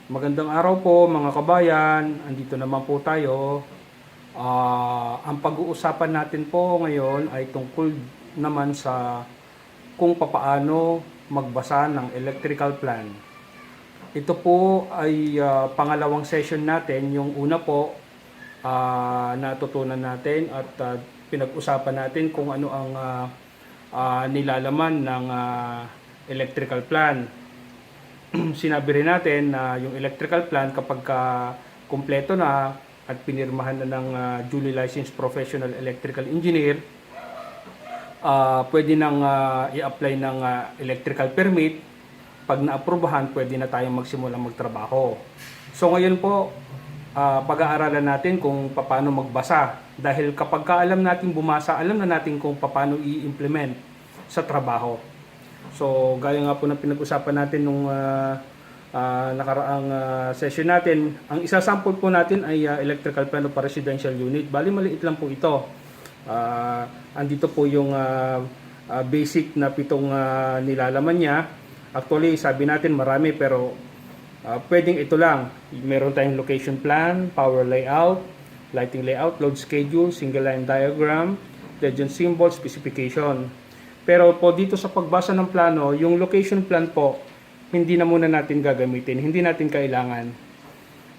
Magandang araw po mga kabayan, andito naman po tayo. Ang pag-uusapan natin po ngayon ay tungkol naman sa kung papaano magbasa ng electrical plan. Ito po ay pangalawang session natin. Yung una po, natutunan natin at pinag-usapan natin kung ano ang nilalaman ng electrical plan. Sinabi rin natin na yung electrical plan kapag kumpleto na at pinirmahan na ng duly licensed professional electrical engineer, pwede nang i-apply ng electrical permit. Pag naaprubahan, pwede na tayong magsimulang magtrabaho. So ngayon po, pag-aaralan natin kung paano magbasa. Dahil kapag alam natin bumasa, alam na natin kung paano i-implement sa trabaho. So, gaya nga po na pinag-usapan natin nung nakaraang session natin, ang isa-sample po natin ay electrical plan of a residential unit. Bali, maliit lang po ito. Andito po yung basic na 7 nilalaman niya. Actually, sabi natin marami pero pwedeng ito lang. Meron tayong location plan, power layout, lighting layout, load schedule, single line diagram, legend symbol, specification. Pero po dito sa pagbasa ng plano, yung location plan po, hindi na muna natin gagamitin, hindi natin kailangan.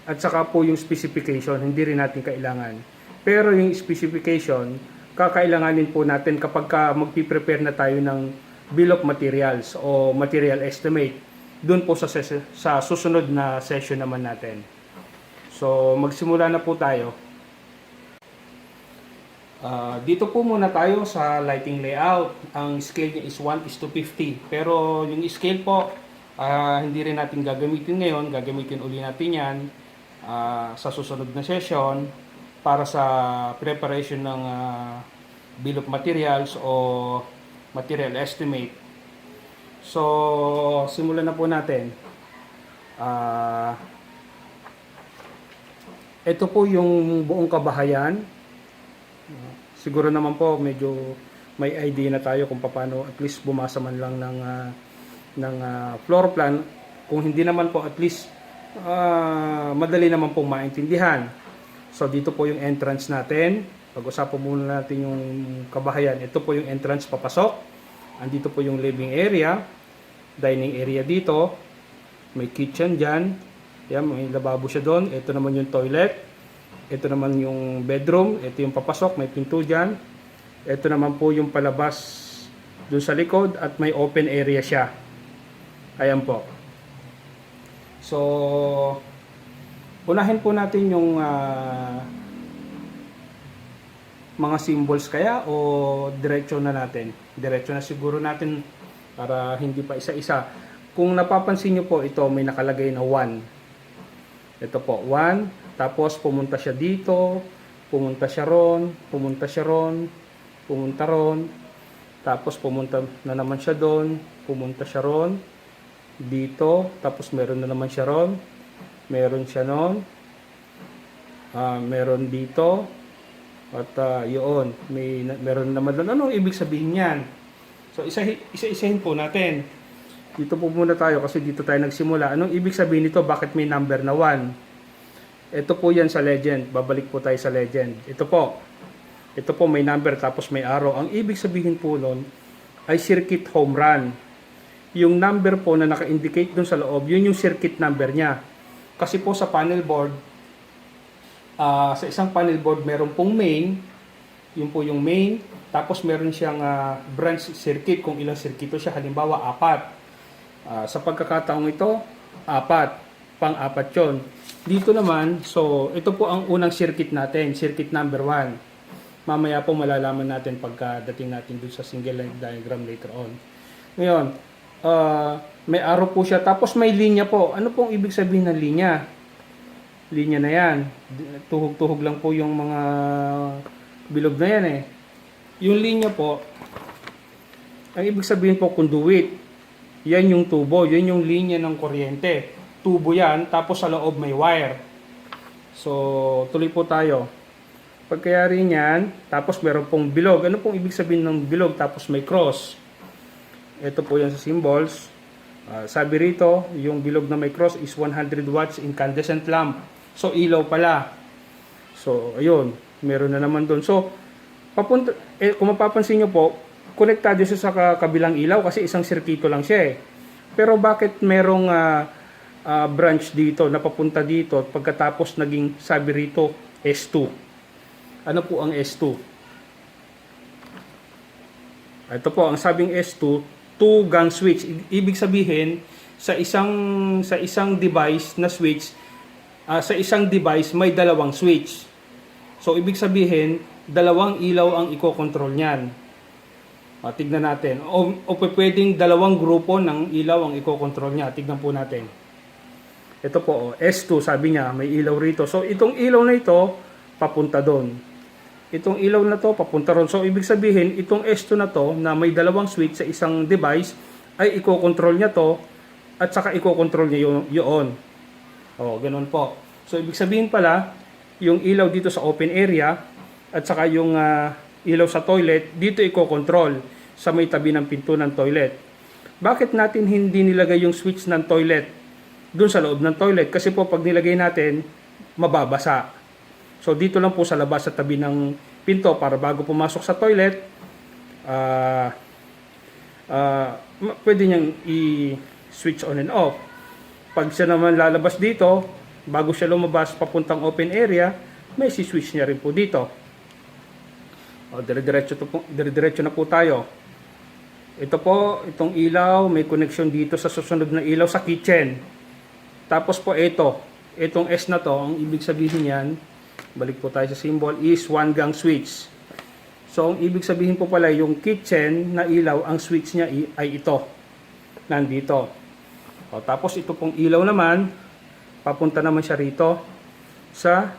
At saka po yung specification, hindi rin natin kailangan. Pero yung specification, kakailanganin po natin kapag magpiprepare na tayo ng bill of materials o material estimate. Doon po sa susunod na session naman natin. So magsimula na po tayo. Dito po muna tayo sa lighting layout. Ang scale niya is 1:50. Pero yung scale po, hindi rin natin gagamitin ngayon. Gagamitin uli natin yan sa susunod na session para sa preparation ng bill of materials o material estimate. So, simulan na po natin. Ito po yung buong kabahayan. Siguro naman po medyo may idea na tayo kung paano at least bumasa man lang ng floor plan. Kung hindi naman po at least madali naman pong maintindihan. So dito po yung entrance natin. Pag-usapan muna natin yung kabahayan. Ito po yung entrance papasok. Andito po yung living area, dining area dito. May kitchen dyan. Yan, may lababo siya doon. Ito naman yung toilet. Ito naman yung bedroom, ito yung papasok, may pinto dyan. Ito naman po yung palabas dun sa likod at may open area siya. Ayan po. So, unahin po natin yung mga symbols kaya o diretso na natin. Diretso na siguro natin para hindi pa isa-isa. Kung napapansin nyo po, ito may nakalagay na 1. Ito po, 1. Tapos pumunta siya dito, pumunta siya ron, pumunta siya ron, pumunta ron. Tapos pumunta na naman siya doon, pumunta siya ron, dito. Tapos meron na naman siya ron, meron siya ron, meron dito. At yun, meron naman doon. Ano ibig sabihin yan? So isa-isahin po natin. Dito po muna tayo kasi dito tayo nagsimula. Anong ibig sabihin nito? Bakit may number na 1? Ito po yan sa legend. Babalik po tayo sa legend. Ito po. Ito po may number tapos may arrow. Ang ibig sabihin po nun ay circuit home run. Yung number po na naka-indicate dun sa loob, yun yung circuit number niya. Kasi po sa panel board, sa isang panel board meron pong main. Yun po yung main. Tapos meron siyang branch circuit kung ilang circuito siya. Halimbawa, 4. Sa pagkakataong ito, 4. Pang-4 yun. Dito naman, so ito po ang unang circuit natin, circuit number 1. Mamaya po malalaman natin pagkadating natin dun sa single line diagram later on. Ngayon, may arrow po siya, tapos may linya po. Ano pong ibig sabihin ng linya? Linya na yan. Tuhog-tuhog lang po yung mga bilog na yan eh. Yung linya po, ang ibig sabihin po conduit. Yan yung tubo, yan yung linya ng kuryente. Tubo yan, tapos sa loob may wire. So, tuloy po tayo. Pagkayari niyan, tapos meron pong bilog. Ano pong ibig sabihin ng bilog? Tapos may cross. Ito po yan sa symbols. Sabi rito, yung bilog na may cross is 100 watts incandescent lamp. So, ilaw pala. So, ayun. Meron na naman doon. So, kung mapapansin nyo po, konektado siya sa kabilang ilaw kasi isang sirkito lang siya eh. Pero bakit merong branch dito na papunta dito at pagkatapos naging sabi rito S2? Ano po ang S2? Ito po, ang sabing S2, two-gang switch. Ibig sabihin, sa isang device na switch, sa isang device may dalawang switch. So, ibig sabihin, dalawang ilaw ang i-control niyan. Tignan natin. O pwedeng dalawang grupo ng ilaw ang i-control niya. Tignan po natin. Ito po, S2, sabi niya, may ilaw rito. So, itong ilaw na ito, papunta doon. Itong ilaw na to papunta ron. So, ibig sabihin, itong S2 na to, na may dalawang switch sa isang device, ay i-control niya to, at saka i-control niya yun. Ganun po. So, ibig sabihin pala, yung ilaw dito sa open area, at saka yung ilaw sa toilet, dito i-control sa may tabi ng pinto ng toilet. Bakit natin hindi nilagay yung switch ng toilet dun sa loob ng toilet? Kasi po, pag nilagay natin, mababasa. So, dito lang po sa labas sa tabi ng pinto para bago pumasok sa toilet, pwede niyang i-switch on and off. Pag siya naman lalabas dito, bago siya lumabas papuntang open area, may si-switch niya rin po dito. Dire-diretso na po tayo. Ito po, itong ilaw, may connection dito sa susunod na ilaw sa kitchen. Tapos po itong S na to, ang ibig sabihin yan, balik po tayo sa symbol, is one-gang switch. So, ang ibig sabihin po pala, yung kitchen na ilaw, ang switch niya ay ito. Nandito. Tapos ito pong ilaw naman, papunta naman siya rito sa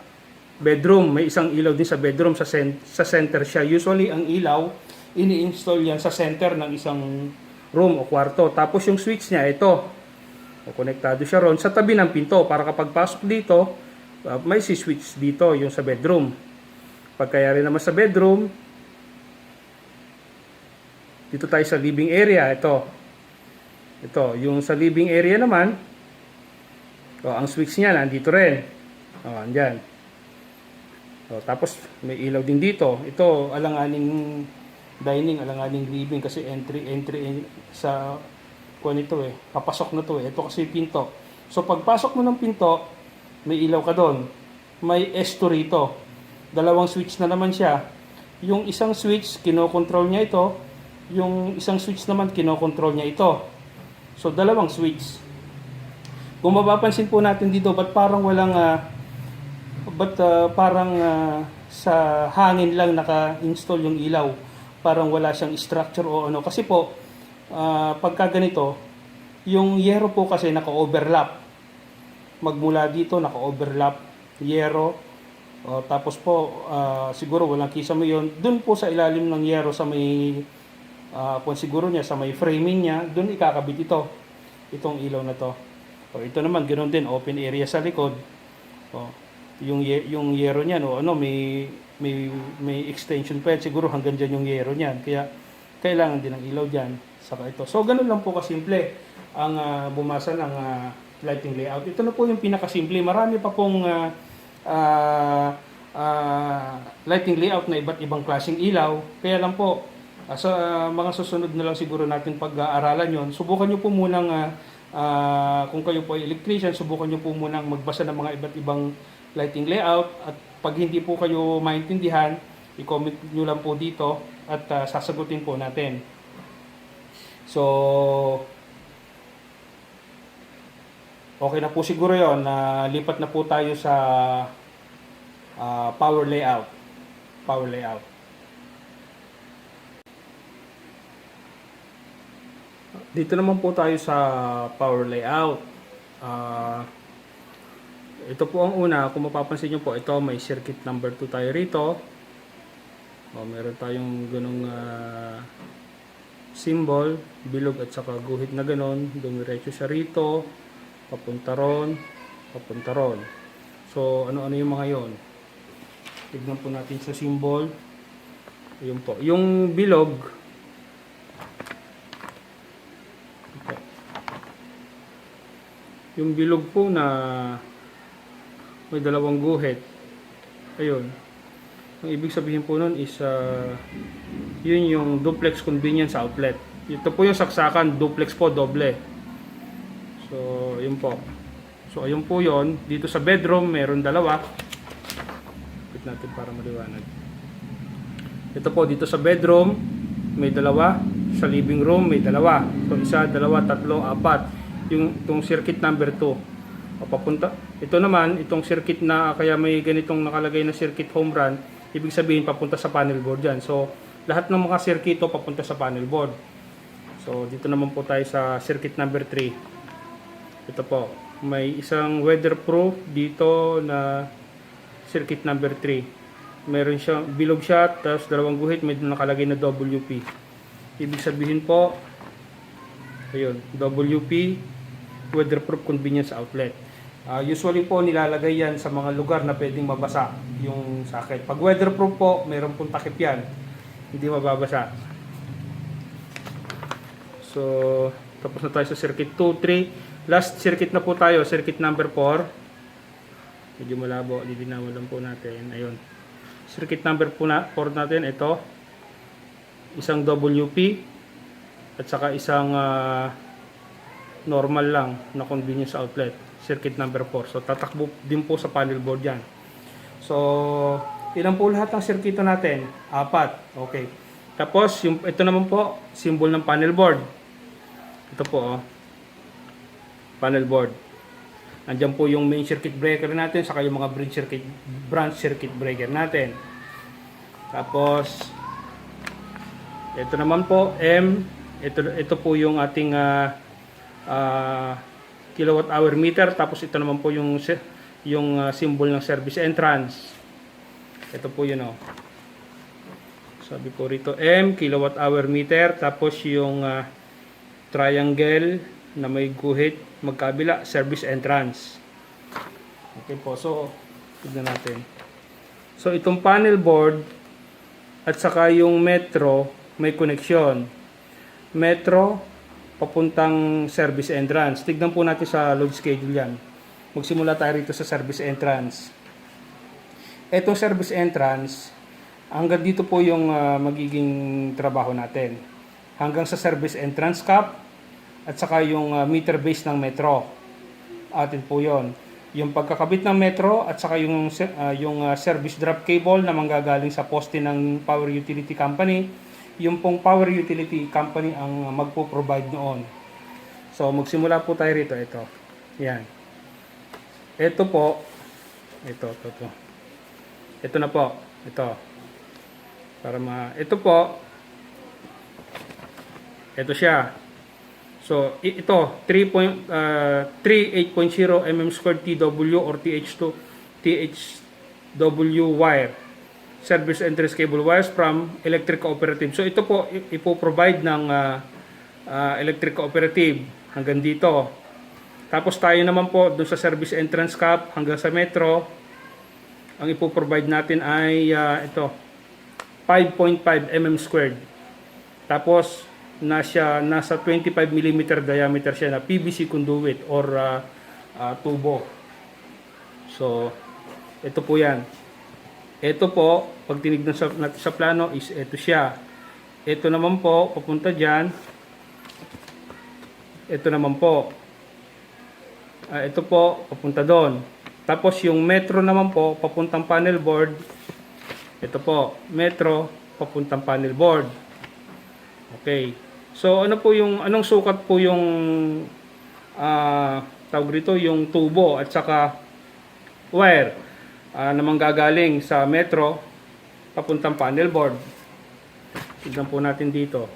bedroom. May isang ilaw din sa bedroom, sa center siya. Usually, ang ilaw, ini-install yan sa center ng isang room o kwarto. Tapos yung switch niya, ito. Konektado siya ron sa tabi ng pinto para kapag pasok dito, may si-switch dito, yung sa bedroom. Pagkayari naman sa bedroom, dito tayo sa living area. Ito, yung sa living area naman, ang switch niya nandito rin. Andyan. Tapos may ilaw din dito. Ito, alanganing dining, alanganing living kasi entry sa nito papasok na to Ito kasi pinto. So pagpasok mo ng pinto, may ilaw ka doon. May S2 rito. Dalawang switch na naman siya. Yung isang switch, kinokontrol niya ito. Yung isang switch naman, kinokontrol niya ito. So, dalawang switch. Kung mapapansin po natin dito, ba't parang walang, sa hangin lang naka-install yung ilaw? Parang wala siyang structure o ano. Kasi po, pagka ganito, yung yero po kasi naka-overlap. Magmula dito, naka-overlap, yero. Tapos po, siguro walang kisame yun. Doon po sa ilalim ng yero, sa may, kung siguro niya, sa may framing niya, doon ikakabit itong ilaw na to. Ito naman, ganoon din, open area sa likod. Yung yero niyan, may extension pa yan. Siguro hanggang dyan yung yero niyan. Kaya, kailangan din ng ilaw dyan. Saka ito. So, ganun lang po kasimple ang bumasa ng lighting layout. Ito na po yung pinakasimple. Marami pa pong lighting layout na iba't ibang klaseng ilaw. Kaya lang po, sa mga susunod na lang siguro natin pag-aaralan yon. Subukan nyo po munang, kung kayo po ay electrician, subukan nyo po munang magbasa ng mga iba't ibang lighting layout. At pag hindi po kayo maintindihan, i-comment nyo lang po dito at sasagutin po natin. So, okay na po siguro yon. Lipat na po tayo sa power layout. Dito naman po tayo sa power layout. Ito po ang una. Kung mapapansin nyo po, ito may circuit number 2 tayo rito. Meron tayong ganong symbol, bilog at saka guhit na ganon. Dumiretso siya rito. Papunta ron. So, ano-ano yung mga yon? Tignan po natin sa symbol. Ayun po. Yung bilog, yung bilog po na may dalawang guhit. Ayun. Ang ibig sabihin po nun is yun yung duplex convenience outlet. Ito po yung saksakan, duplex po, doble. So, yun po. So, ayun po yun. Dito sa bedroom, meron dalawa. Pit natin para maliwanag. Ito po, dito sa bedroom, may dalawa. Sa living room, may dalawa. So, isa, dalawa, tatlo, apat. Itong circuit number 2. Papunta. Ito naman, itong circuit na, kaya may ganitong nakalagay na circuit home run, ibig sabihin, papunta sa panel board yan. So, lahat ng mga circuito, papunta sa panel board. So, dito naman po tayo sa circuit number 3. Ito po. May isang weatherproof dito na circuit number 3. Meron siya, bilog siya, tapos dalawang guhit, may nakalagay na WP. Ibig sabihin po, ayun, WP, weatherproof convenience outlet. Usually po nilalagay yan sa mga lugar na pwedeng mabasa yung socket. Pag weatherproof po, meron pong takip yan. Hindi mababasa. So, tapos na tayo sa circuit 2, 3. Last circuit na po tayo, circuit number 4. Medyo malabo, lilinawan lang po natin. Ayun. Circuit number 4 natin, ito. Isang WP at saka isang normal lang na convenience outlet. Circuit number 4. So, tatakbo din po sa panel board yan. So, ilan po lahat ng circuito natin? 4. Okay. Tapos, ito naman po, symbol ng panel board. Ito po, oh. Panel board. Andiyan po yung main circuit breaker natin, saka yung mga branch circuit breaker natin. Tapos, ito naman po, ito po yung ating kilowatt hour meter. Tapos ito naman po yung symbol ng service entrance. Ito po yun, oh. Sabi po rito M, kilowatt hour meter. Tapos yung triangle na may guhit magkabila, service entrance. Okay po, so tignan natin. So itong panel board at saka yung metro may connection. Metro papuntang service entrance. Tignan po natin sa load schedule yan. Magsimula tayo rito sa service entrance. Etong service entrance, hanggang dito po yung magiging trabaho natin. Hanggang sa service entrance cap at saka yung meter base ng metro. Atin po yon. Yung pagkakabit ng metro at saka yung service drop cable na manggagaling sa poste ng power utility company. Yung pong power utility company ang magpo-provide noon. So, magsimula po tayo rito. Ito. Yan. Ito po. Ito. Ito na po. Ito. Ito po. Ito siya. So, ito, 38.0 mm squared TW or THW wire. Service entrance cable wires from electric cooperative. So, ito po, ipo-provide ng electric cooperative hanggang dito. Tapos tayo naman po, dun sa service entrance cap hanggang sa metro, ang ipo-provide natin ay ito, 5.5 mm squared. Tapos, nasa 25 mm diameter siya na PVC conduit or tubo. So, ito po yan. Ito po, pag tinignan natin sa plano is ito siya. Ito naman po, papunta dyan. Ito naman po. Ito po, papunta doon. Tapos yung metro naman po, papuntang panel board. Ito po, metro, papuntang panel board. Okay. So, anong sukat po yung tawag rito, yung tubo at saka wire na manggagaling sa metro papuntang panel board. Tignan po natin dito.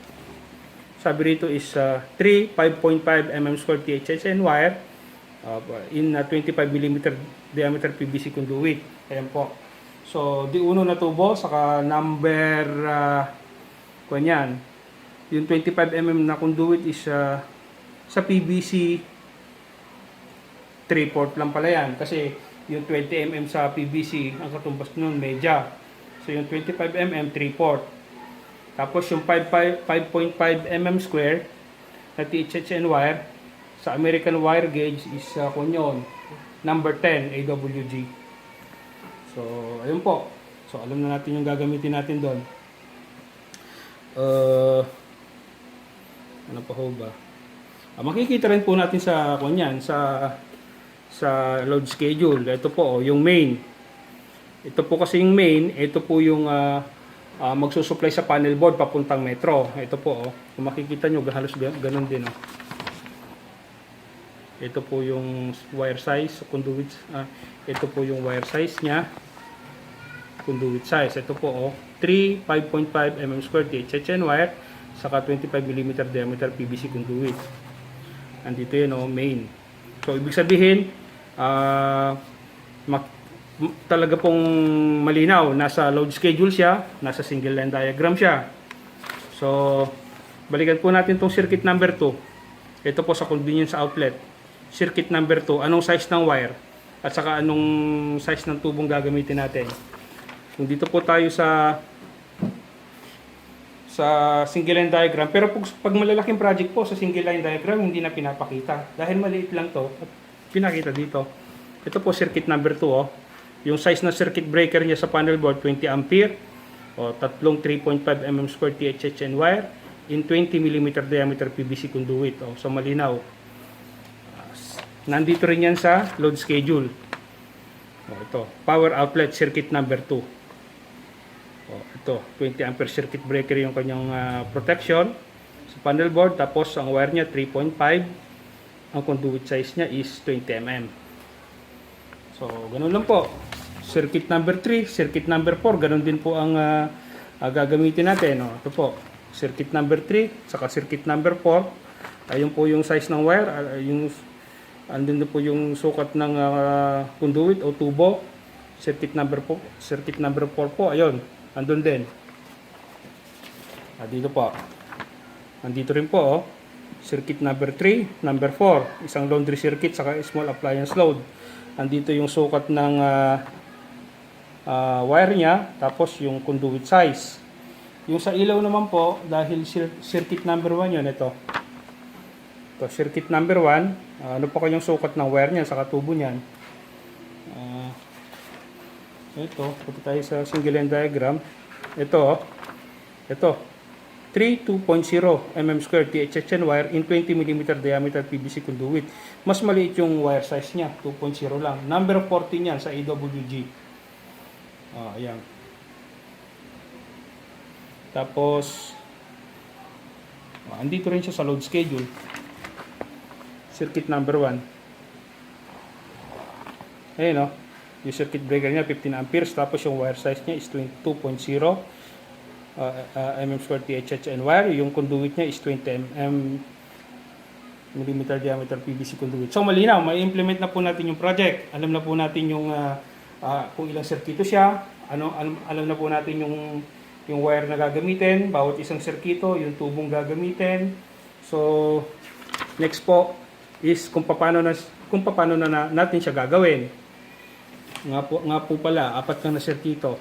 Sabi rito is 5.5 mm squared THSN wire in 25 mm diameter PVC conduit. Ayan po. So, di uno na tubo, saka number kunyan. Yung 25 mm na conduit is sa PVC 3/4 lang pala yan. Kasi yung 20 mm sa PVC, ang katumbas nun, media. So, yung 25 mm, 3/4. Tapos, yung 5.5 mm square na THSN wire, sa American wire gauge is kunyon, number 10 AWG. So, ayun po. So, alam na natin yung gagamitin natin doon. Ano pa ho ba? Makikita rin po natin sa kunyan, sa load schedule. Ito po, yung main. Ito po kasi yung main, ito po yung magsusupply sa panel board papuntang metro. Ito po, kung makikita nyo, halos ganun din. Ito po yung wire size, conduit. Ito po yung wire size niya. Conduit size. Ito po, 3 5.5 mm square HHN wire, saka 25 mm diameter PVC conduit. Andito yun, main. So, ibig sabihin, talaga pong malinaw. Nasa load schedule siya, nasa single line diagram siya. So, balikan po natin itong circuit number 2. Ito po sa convenience outlet. Circuit number 2, anong size ng wire? At saka anong size ng tubong gagamitin natin? Kung dito po tayo sa single line diagram, pero pag malalaking project po sa single line diagram, hindi na pinapakita. Dahil maliit lang to, at pinakita dito. Ito po circuit number 2. Yung size ng circuit breaker niya sa panel board, 20 ampere. Tatlong 3.5 mm square THHN wire in 20 mm diameter PVC conduit. So malinaw. Nandito rin yan sa load schedule. Ito, power outlet circuit number 2. Ito, 20 ampere circuit breaker yung kanyang protection sa panel board. Tapos ang wire niya 3.5. Ang conduit size niya is 20 mm. So, ganun lang po. Circuit number 3, circuit number 4, ganun din po ang gagamitin natin. Ito po, circuit number 3, saka circuit number 4. Ayun po yung size ng wire. Andun din po yung sukat ng conduit o tubo. Circuit number 4 po, ayun. Andun din. Dito po. Andito rin po, circuit number 3, number 4. Isang laundry circuit, saka small appliance load. Andito yung sukat ng wire niya, tapos yung conduit size. Yung sa ilaw naman po, dahil circuit number 1 yun, ito. Ito, circuit number 1. Ano po kanyang sukat ng wire niya, saka tubo niyan. Ito, punta tayo sa single line diagram. Ito, 3 2.0 mm square THHN wire in 20 mm diameter PVC conduit. Mas maliit yung wire size niya, 2.0 lang. Number 14 niyan sa AWG. Ayan. Tapos, andito rin siya sa load schedule. Circuit number 1. Ayan, yung circuit breaker niya 15 amperes, tapos yung wire size niya is 2.0 mm square THHN wire. Yung conduit niya is 20 mm diameter PVC conduit. So malinaw, may implement na po natin yung project. Alam na po natin yung kung ilang sirkito siya, alam na po natin yung wire na gagamitin, bawat isang sirkito, yung tubong gagamitin. So next po is kung paano na natin siya gagawin. Nga po pala, 4 na sirkito.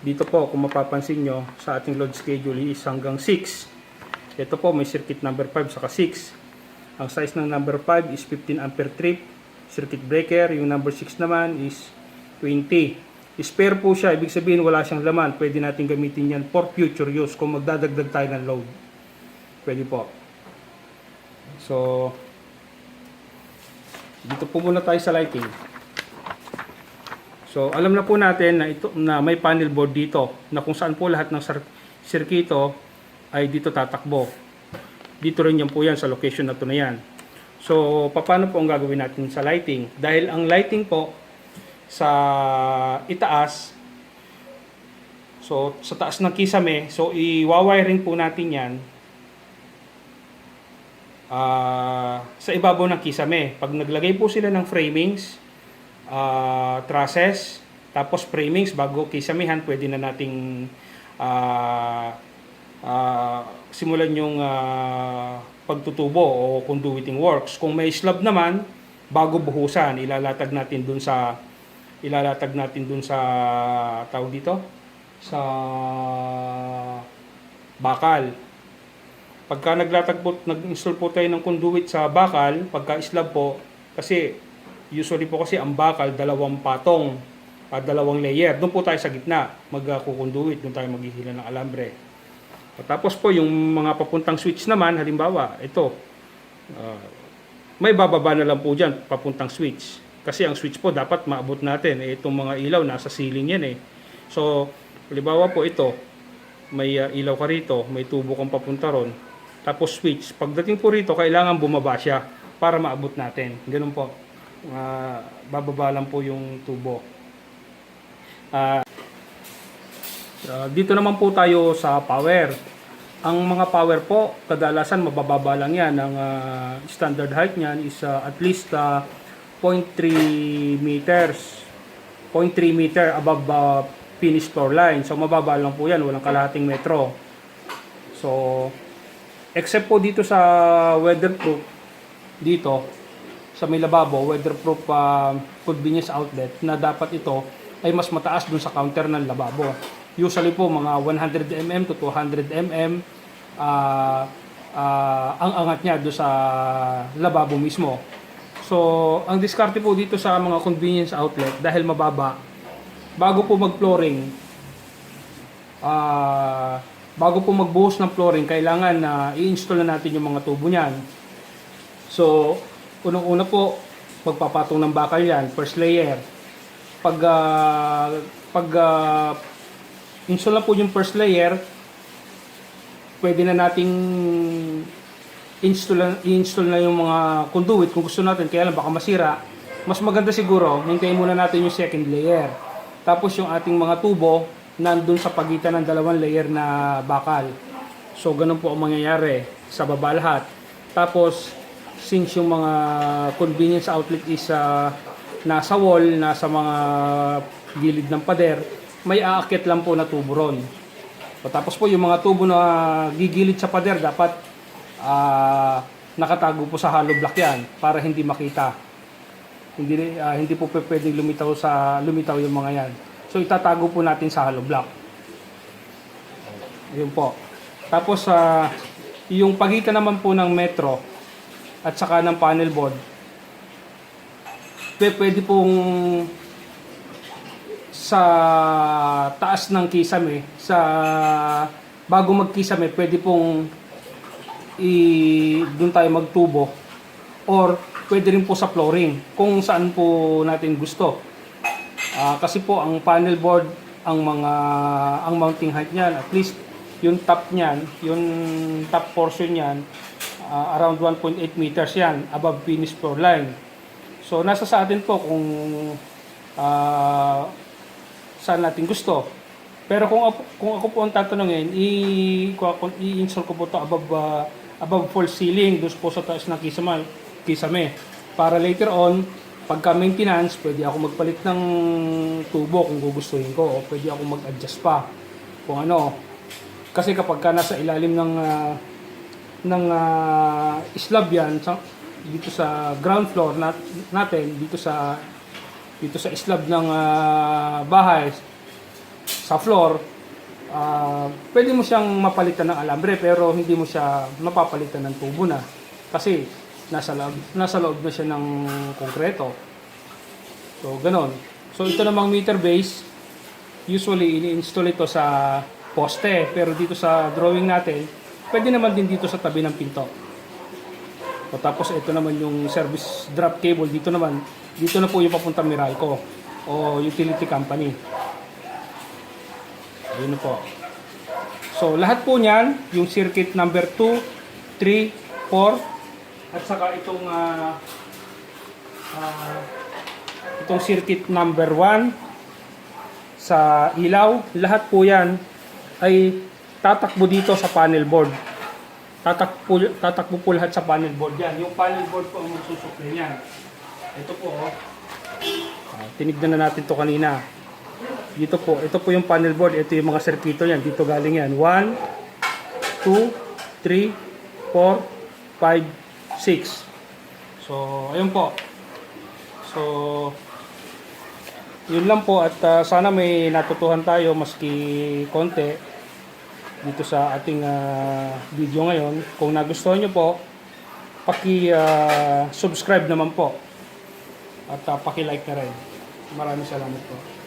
Dito po, kung mapapansin nyo, sa ating load schedule is hanggang 6. Ito po, may circuit number 5 saka 6. Ang size ng number 5 is 15 ampere trip circuit breaker. Yung number 6 naman is 20. Spare po siya, ibig sabihin wala siyang laman. Pwede natin gamitin yan for future use kung magdadagdag tayo ng load. Pwede po. So, dito po muna tayo sa lighting. So, alam na po natin na may panel board dito na kung saan po lahat ng sirkito ay dito tatakbo. Dito rin yan po yan sa location na ito na yan. So, paano po ang gagawin natin sa lighting? Dahil ang lighting po sa itaas, so sa taas ng kisame, so i-wiring po natin yan sa ibabaw ng kisame. Pag naglagay po sila ng framings, trusses, tapos framings bago kisamihan, pwede na nating simulan yung pagtutubo o conduiting works. Kung may slab naman, bago buhusan, ilalatag natin dun sa tawag dito sa bakal. Pagka nag-install po tayo ng conduit sa bakal, pagka slab po, kasi usually po kasi ang bakal, dalawang patong, dalawang layer. Doon po tayo sa gitna, mag-conduit, doon tayo maghihila ng alambre. Tapos po, yung mga papuntang switch naman, halimbawa, ito, may bababa na lang po dyan, papuntang switch. Kasi ang switch po, dapat maabot natin. Itong mga ilaw, nasa ceiling yan eh. So, halimbawa po ito, may ilaw ka rito, may tubo kang papunta ron. Tapos switch. Pagdating po rito, kailangan bumaba siya para maabot natin. Ganun po. Bababa lang po yung tubo. Dito naman po tayo sa power. Ang mga power po, kadalasan mabababa lang yan. Ang standard height niyan is at least 0.3 meters. 0.3 meter above finished floor line. So mababa lang po yan, walang kalahating metro. So except po dito sa weatherproof, dito sa may lababo, weatherproof convenience outlet, na dapat ito ay mas mataas dun sa counter ng lababo. Usually po mga 100 mm to 200 mm ang angat niya doon sa lababo mismo. So ang diskarte po dito sa mga convenience outlet, dahil mababa, bago po mag-flooring, bago po magbuhos ng flooring, kailangan na i-install na natin yung mga tubo niyan. So, unang-una po, pagpapatong ng bakal yan, first layer. Pag install na po yung first layer, pwede na nating i-install na yung mga conduit kung gusto natin, kaya lang baka masira. Mas maganda siguro, hintayin muna natin yung second layer. Tapos yung ating mga tubo, nandun sa pagitan ng dalawang layer na bakal. So, ganun po ang mangyayari sa baba lahat. Tapos, since yung mga convenience outlet is nasa wall, nasa mga gilid ng pader, may aakyat lang po na tubo ron. So, tapos po, yung mga tubo na gigilid sa pader, dapat nakatago po sa hollow block yan para hindi makita. Hindi po pwedeng lumitaw yung mga yan. So itatago po natin sa hollow block. Ayun po. Tapos yung pagitan naman po ng metro at saka ng panel board, pwede pong sa taas ng kisame, bago magkisame, pwede pong doon tayo magtubo, or pwede rin po sa flooring kung saan po natin gusto. Kasi po ang panel board, ang mounting height niyan, at least yung top niyan, yung top portion niyan, around 1.8 meters yan above finished floor line. So nasa sa atin po kung saan natin gusto. Pero kung ako po ang tatanungin, i-install ko po to above false ceiling, doon po sa taas ng kisame, para later on, pagka maintenance, pwede ako magpalit ng tubo kung gugustuhin ko, o pwede ako mag-adjust pa kung ano. Kasi kapag nasa ilalim ng slab yan, dito sa ground floor natin, dito sa slab ng bahay, sa floor, pwede mo siyang mapalitan ng alambre, pero hindi mo siya mapapalitan ng tubo na. Kasi nasa loob na siya ng konkreto. So, ganon. So, ito namang meter base, usually ini-install ito sa poste, pero dito sa drawing natin, pwede naman din dito sa tabi ng pinto. So, tapos ito naman yung service drop cable, dito na po yung papuntang Meralco o utility company. Ayun po. So, lahat po niyan, yung circuit number 2, 3, 4, at saka itong circuit number 1 sa ilaw, lahat po yan ay tatakbo dito sa panel board. Tatakbo po lahat sa panel board yan. Yung panel board po ang magsusupply niyan. Ito po, tinignan na natin to kanina. Ito po yung panel board. Ito yung mga circuito yan. Dito galing yan. 1, 2, 3, 4, 5, 6. So, ayun po. So, yun lang po, at sana may natutuhan tayo maski konti. dito sa ating video ngayon. Kung nagustuhan nyo po, subscribe naman po at paki-like na rin. Maraming salamat po.